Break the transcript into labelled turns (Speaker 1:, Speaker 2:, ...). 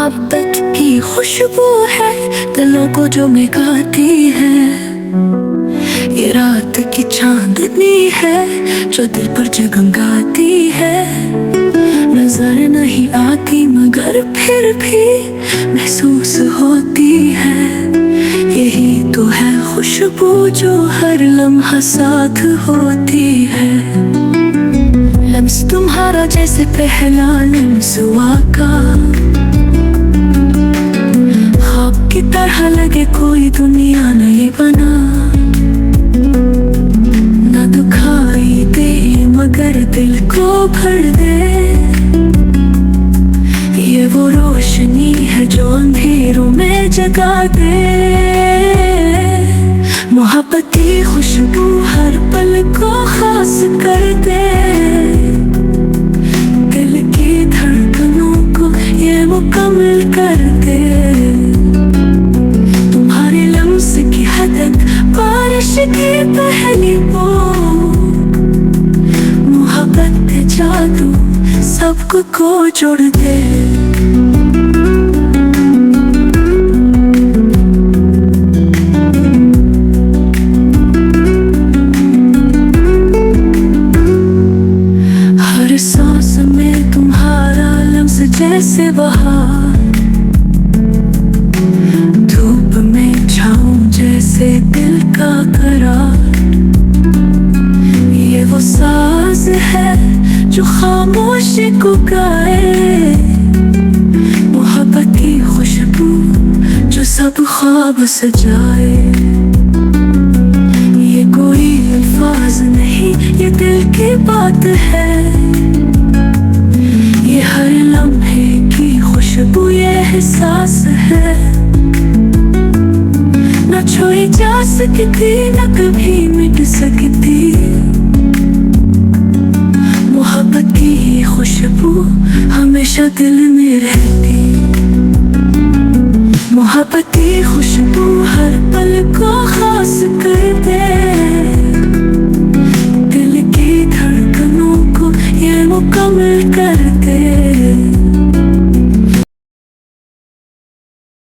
Speaker 1: मोहब्बत की खुशबू है दिलों को जो मिलाती है। ये रात की चांदनी है जो दिल पर जगमगाती है। नजर नहीं आती मगर फिर भी महसूस होती है। यही तो है खुशबू जो हर लम्हा साथ होती है। लम्स तुम्हारा जैसे पहला लम्स हुआ का, ख्वाब की तरह लगे कोई दुनिया नहीं बना। न दुखाई दे मगर दिल को भर दे। ये वो रोशनी है जो अंधेरों में जगा दे। मोहब्बत की खुशबू हर पल को खास कर दे। दिल की धड़कनों को ये मुकम्मल कर दे। तुम्हारे लम्स की हदत बारिश की पहली बूंद, मोहब्बत के जादू सबको जोड़ दे। हर सांस में तुम्हारा लम्स जैसे बहार, धूप में छाँव जैसे दिल का करार। ये वो साज है जो खामोशी को गाए। मोहब्बत की खुशबू जो सब ख्वाब सजाए। ये कोई अल्फाज नहीं ये दिल की बात है। ये हर लम्हे की खुशबू ये एहसास है। न छोड़ी जा सकती न कभी मिट सकती। मोहब्बत की खुशबू हमेशा दिल में रहती। मोहब्बत की खुशबू हर पल को खास कर दे। दिल की धड़कनों को ये मुकम्मल कर